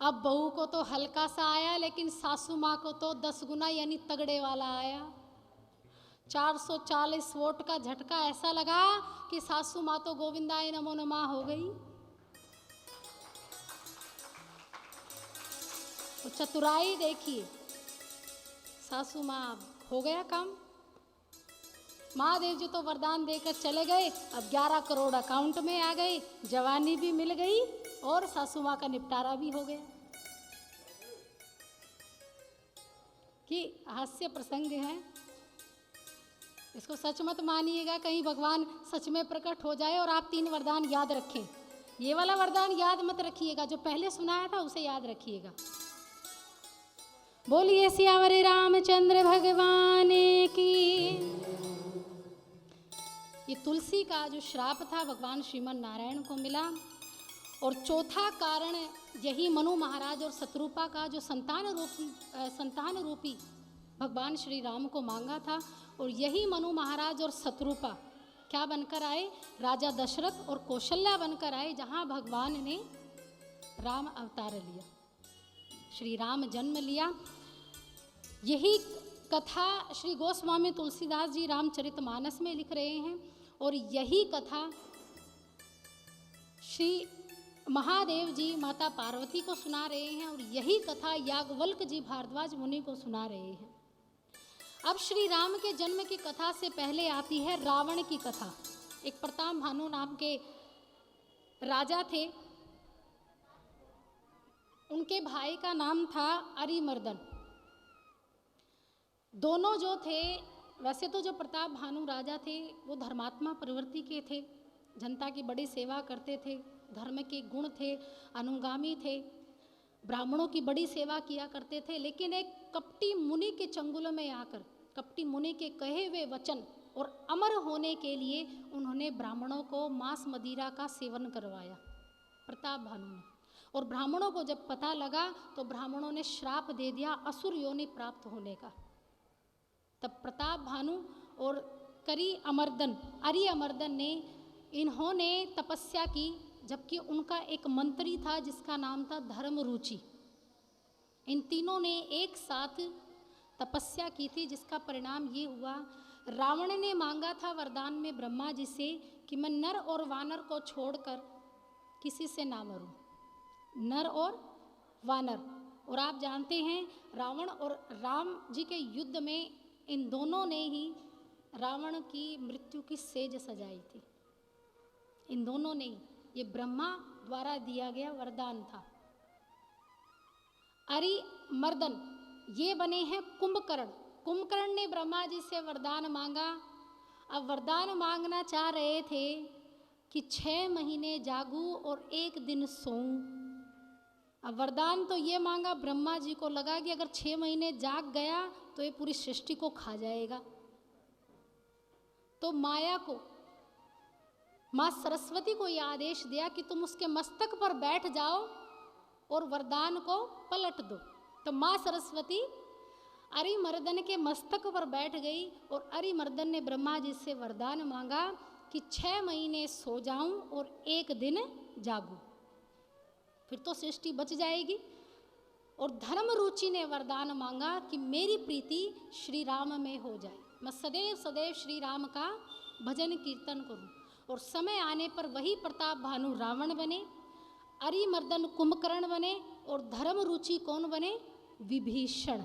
अब बहू को तो हल्का सा आया, लेकिन सासू माँ को तो 10 गुना यानी तगड़े वाला आया। 440 वोट का झटका ऐसा लगा कि सासू माँ तो गोविंदाय नमो नमः हो गई। तो चतुराई देखिए, सासू माँ हो गया काम। महादेव जी तो वरदान देकर चले गए, अब 11 करोड़ अकाउंट में आ गए, जवानी भी मिल गई और सासू माँ का निपटारा भी हो गया। कि हास्य प्रसंग है, इसको सच मत मानिएगा, कहीं भगवान सच में प्रकट हो जाए और आप 3 वरदान याद रखें। ये वाला वरदान याद मत रखिएगा, जो पहले सुनाया था उसे याद रखिएगा। बोलिए सियावर रामचंद्र भगवान की। ये तुलसी का जो श्राप था भगवान श्रीमन नारायण को मिला, और चौथा कारण यही मनु महाराज और शत्रुपा का जो संतान रूपी भगवान श्री राम को मांगा था, और यही मनु महाराज और शत्रुपा क्या बनकर आए, राजा दशरथ और कौशल्या बनकर आए, जहाँ भगवान ने राम अवतार लिया, श्री राम जन्म लिया। यही कथा श्री गोस्वामी तुलसीदास जी रामचरितमानस में लिख रहे हैं, और यही कथा श्री महादेव जी माता पार्वती को सुना रहे हैं, और यही कथा याज्ञवल्क्य जी भारद्वाज मुनि को सुना रहे हैं। अब श्री राम के जन्म की कथा से पहले आती है रावण की कथा। एक प्रताप भानु नाम के राजा थे, उनके भाई का नाम था अरिमर्दन। दोनों जो थे, वैसे तो जो प्रताप भानु राजा थे वो धर्मात्मा प्रवृत्ति के थे, जनता की बड़ी सेवा करते थे, धर्म के गुण थे, अनुगामी थे, ब्राह्मणों की बड़ी सेवा किया करते थे। लेकिन एक कपटी मुनि के चंगुल में आकर, कपटी मुनि के कहे हुए वचन और अमर होने के लिए उन्होंने ब्राह्मणों को मांस मदिरा का सेवन करवाया, प्रताप भानु ने। और ब्राह्मणों को जब पता लगा तो ब्राह्मणों ने श्राप दे दिया असुर योनि प्राप्त होने का। तब प्रताप भानु और अरिमर्दन ने इन्होंने तपस्या की, जबकि उनका एक मंत्री था जिसका नाम था धर्मरुचि। इन तीनों ने एक साथ तपस्या की थी, जिसका परिणाम ये हुआ, रावण ने मांगा था वरदान में ब्रह्मा जी से कि मैं नर और वानर को छोड़कर किसी से ना मरूं, नर और वानर। और आप जानते हैं रावण और राम जी के युद्ध में इन दोनों ने ही रावण की मृत्यु की सेज सजाई थी, इन दोनों ने ही। ये ब्रह्मा द्वारा दिया गया वरदान था। अरिमर्दन ये बने हैं कुंभकर्ण। कुंभकर्ण ने ब्रह्मा जी से वरदान मांगा। अब वरदान मांगना चाह रहे थे कि 6 महीने जागूं और 1 दिन सोऊं। अब वरदान तो ये मांगा, ब्रह्मा जी को लगा कि अगर 6 महीने जाग गया तो ये पूरी सृष्टि को खा जाएगा। तो माया को, माँ सरस्वती को यह आदेश दिया कि तुम उसके मस्तक पर बैठ जाओ और वरदान को पलट दो। तो माँ सरस्वती अरिमर्दन के मस्तक पर बैठ गई और अरिमर्दन ने ब्रह्मा जी से वरदान मांगा कि 6 महीने सो जाऊं और 1 दिन जागूं, फिर तो सृष्टि बच जाएगी। और धर्मरुचि ने वरदान मांगा कि मेरी प्रीति श्री राम में हो जाए, मैं सदैव सदैव श्री राम का भजन कीर्तन करूं। और समय आने पर वही प्रताप भानु रावण बने, अरिमर्दन कुंभकर्ण बने, और धर्मरुचि कौन बने, विभीषण।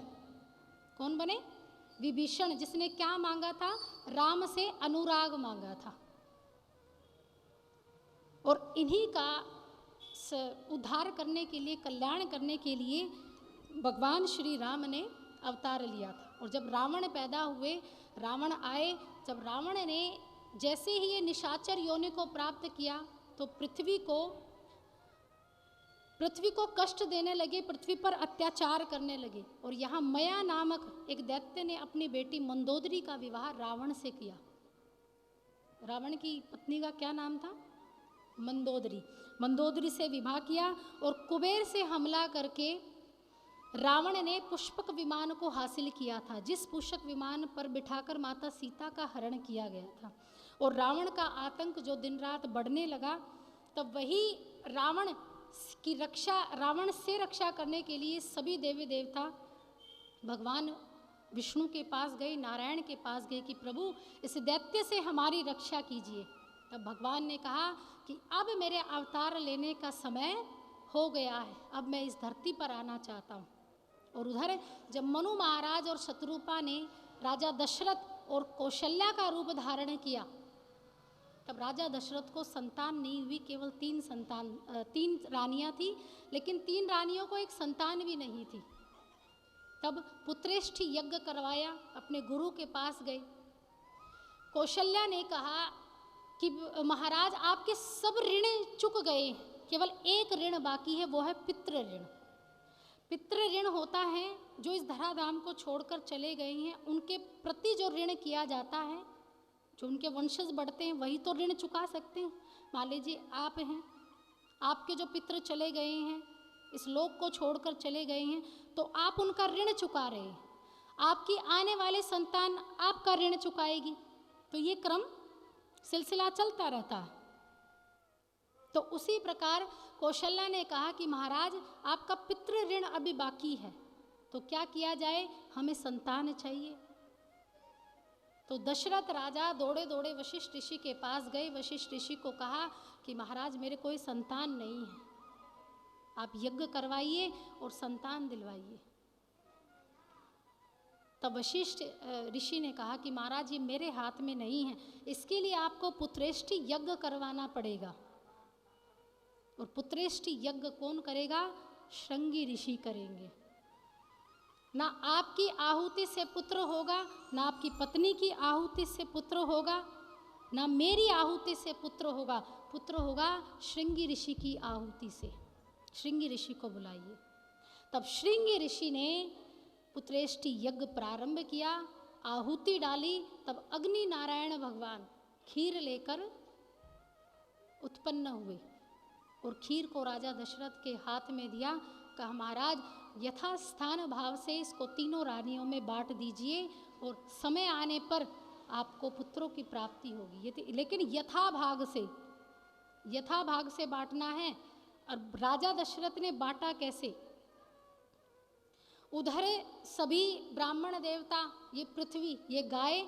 कौन बने, विभीषण, जिसने क्या मांगा था, राम से अनुराग मांगा था। और इन्हीं का उद्धार करने के लिए, कल्याण करने के लिए भगवान श्री राम ने अवतार लिया था। और जब रावण पैदा हुए, रावण आए, जब रावण ने जैसे ही ये निशाचर योनि को प्राप्त किया तो पृथ्वी को कष्ट देने लगे, पृथ्वी पर अत्याचार करने लगे। और यहाँ मया नामक एक दैत्य ने अपनी बेटी मंदोदरी का विवाह रावण से किया। रावण की पत्नी का क्या नाम था, मंदोदरी। मंदोदरी से विवाह किया और कुबेर से हमला करके रावण ने पुष्पक विमान को हासिल किया था, जिस पुष्पक विमान पर बिठाकर माता सीता का हरण किया गया था। और रावण का आतंक जो दिन रात बढ़ने लगा, तब वही रावण की रक्षा, रावण से रक्षा करने के लिए सभी देवी देवता भगवान विष्णु के पास गए, नारायण के पास गए कि प्रभु इस दैत्य से हमारी रक्षा कीजिए। तब भगवान ने कहा कि अब मेरे अवतार लेने का समय हो गया है, अब मैं इस धरती पर आना चाहता हूँ। और उधर जब मनु महाराज और शत्रुपा ने राजा दशरथ और कौशल्या का रूप धारण किया, तब राजा दशरथ को संतान नहीं हुई, केवल 3 रानियां थी, लेकिन 3 रानियों को एक संतान भी नहीं थी। तब पुत्रेष्ठ यज्ञ करवाया, अपने गुरु के पास गए। कौशल्या ने कहा कि महाराज आपके सब ऋण चुक गए, केवल एक ऋण बाकी है, वो है पितृ ऋण। पितृ ऋण होता है जो इस धराधाम को छोड़कर चले गए हैं, उनके प्रति जो ऋण किया जाता है, जो उनके वंशज बढ़ते हैं वही तो ऋण चुका सकते हैं। मान लीजिए आप हैं, आपके जो पितृ चले गए हैं, इस लोक को छोड़कर चले गए हैं, तो आप उनका ऋण चुका रहे हैं, आपकी आने वाले संतान आपका ऋण चुकाएगी, तो ये क्रम सिलसिला चलता रहता है। तो उसी प्रकार कौशल्या ने कहा कि महाराज आपका पितृ ऋण अभी बाकी है, तो क्या किया जाए, हमें संतान चाहिए। तो दशरथ राजा दौड़े दौड़े वशिष्ठ ऋषि के पास गए। वशिष्ठ ऋषि को कहा कि महाराज मेरे कोई संतान नहीं है, आप यज्ञ करवाइए और संतान दिलवाइए। तब वशिष्ठ ऋषि ने कहा कि महाराज ये मेरे हाथ में नहीं है, इसके लिए आपको पुत्रेष्टि यज्ञ करवाना पड़ेगा। और पुत्रेष्टि यज्ञ कौन करेगा, श्रृंगी ऋषि करेंगे। ना आपकी आहुति से पुत्र होगा, ना आपकी पत्नी की आहुति से पुत्र होगा, ना मेरी आहुति से पुत्र होगा, पुत्र होगा श्रृंगी ऋषि की आहुति से। श्रृंगी ऋषि को बुलाइए। तब श्रृंगी ऋषि ने पुत्रेष्टि यज्ञ प्रारंभ किया, आहुति डाली। तब अग्नि नारायण भगवान खीर लेकर उत्पन्न हुए और खीर को राजा दशरथ के हाथ में दिया। कहा महाराज यथास्थान भाव से इसको 3 रानियों में बांट दीजिए और समय आने पर आपको पुत्रों की प्राप्ति होगी। लेकिन यथाभाग से बांटना है। और राजा दशरथ ने बांटा कैसे, उधर सभी ब्राह्मण देवता, ये पृथ्वी, ये गाय,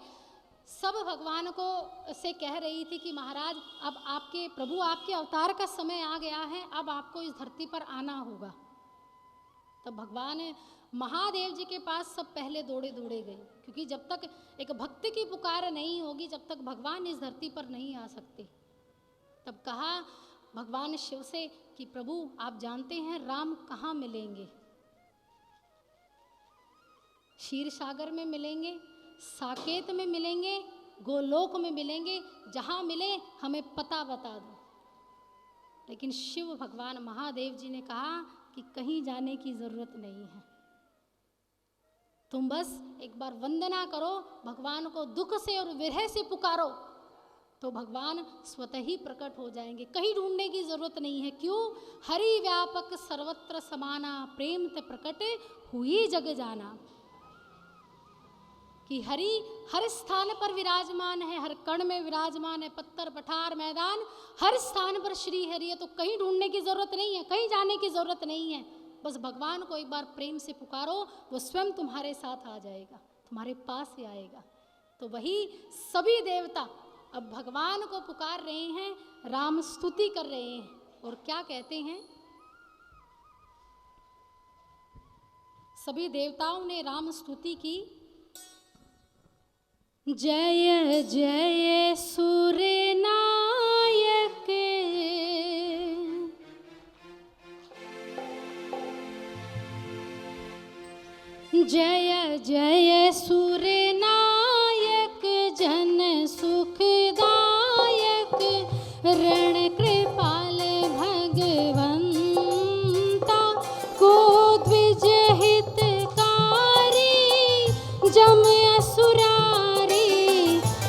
सब भगवान को से कह रही थी कि महाराज अब आपके प्रभु, आपके अवतार का समय आ गया है, अब आपको इस धरती पर आना होगा। तब भगवान महादेव जी के पास सब पहले दौड़े गए, क्योंकि जब तक एक भक्त की पुकार नहीं होगी, जब तक भगवान इस धरती पर नहीं आ सकते। तब कहा भगवान शिव से कि प्रभु आप जानते हैं राम कहाँ मिलेंगे, क्षीर सागर में मिलेंगे, साकेत में मिलेंगे, गोलोक में मिलेंगे, जहाँ मिले हमें पता बता दो। लेकिन शिव भगवान महादेव जी ने कहा कि कहीं जाने की जरूरत नहीं है, तुम बस एक बार वंदना करो, भगवान को दुख से और विरह से पुकारो, तो भगवान स्वतः ही प्रकट हो जाएंगे, कहीं ढूंढने की जरूरत नहीं है। क्यों, हरि व्यापक सर्वत्र समाना, प्रेम ते प्रकट हुई जग जाना। कि हरि हर स्थान पर विराजमान है, हर कण में विराजमान है, पत्थर पठार मैदान हर स्थान पर श्री हरि है, तो कहीं ढूंढने की जरूरत नहीं है, कहीं जाने की जरूरत नहीं है। बस भगवान को एक बार प्रेम से पुकारो, वो स्वयं तुम्हारे साथ आ जाएगा, तुम्हारे पास ही आएगा। तो वही सभी देवता अब भगवान को पुकार रहे हैं, राम स्तुति कर रहे हैं। और क्या कहते हैं, सभी देवताओं ने राम स्तुति की। जय जय सूर्य नायक, जय जय सूर्य नायक, जन सुखदायक, रण कृपाल भगवंता, को द्विज हितकारी, जम असुरारी,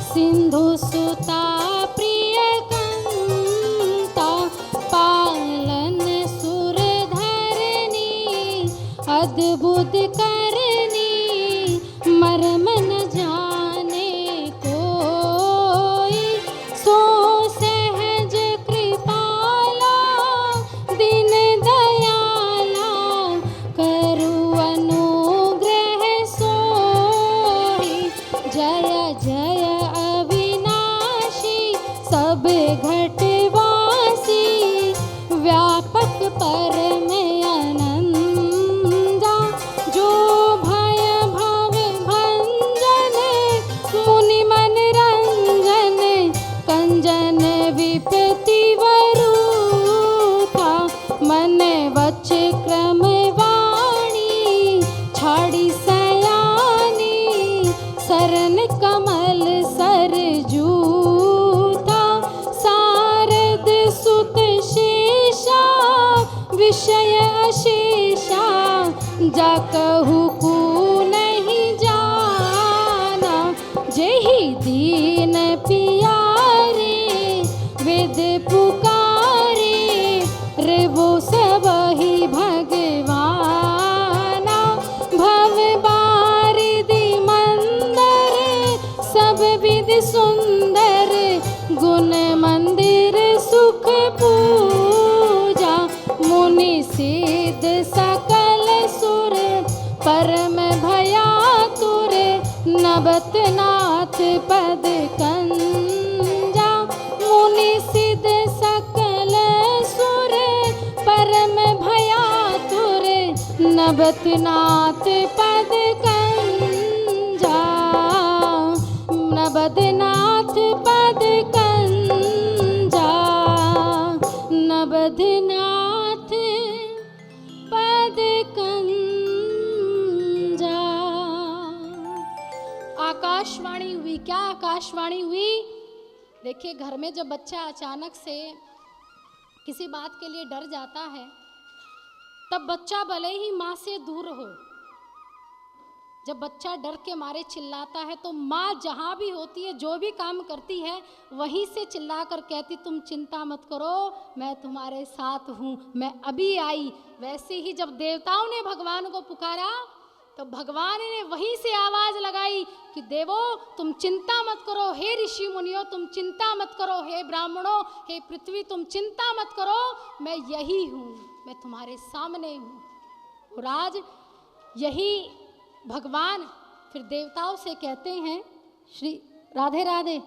सिंधु सुता प्रिय कंता, पालन सुर धरनी, अद्भुत करनी, मर्म न जाने कोई, सो सहज कृपाला, दिन क्रमवाणी छाड़ी सयानी सरन कमल सर जूथा सारद सुत शेषा विषय अशेषा जा कहु को नहीं जाना जेहि दीन पियारे वेद पुकारे रे वो सब ही भगवाना भव बारिधि मंदर सब विध सुंदर गुण मंदिर सुख पूजा मुनि सिद्ध सकल सुर परम भयातुर नबत नाथ पद कंजा मुनि सिद्ध सकल सुर परम भयातुर नबत नाथ पद कंजा नबत नाथ पद कंजा नबत नाथ पद कंजा। आकाशवाणी हुई। क्या आकाशवाणी हुई? देखिए, घर में जब बच्चा अचानक से किसी बात के लिए डर जाता है, तब बच्चा भले ही माँ से दूर हो, जब बच्चा डर के मारे चिल्लाता है तो माँ जहाँ भी होती है, जो भी काम करती है, वहीं से चिल्लाकर कहती तुम चिंता मत करो, मैं तुम्हारे साथ हूँ, मैं अभी आई। वैसे ही जब देवताओं ने भगवान को पुकारा तो भगवान ने वहीं से आवाज लगाई कि देवो तुम चिंता मत करो, हे ऋषि मुनियों तुम चिंता मत करो, हे ब्राह्मणों, हे पृथ्वी तुम चिंता मत करो, मैं यही हूँ, मैं तुम्हारे सामने हूँ। और आज यही भगवान फिर देवताओं से कहते हैं, श्री राधे राधे।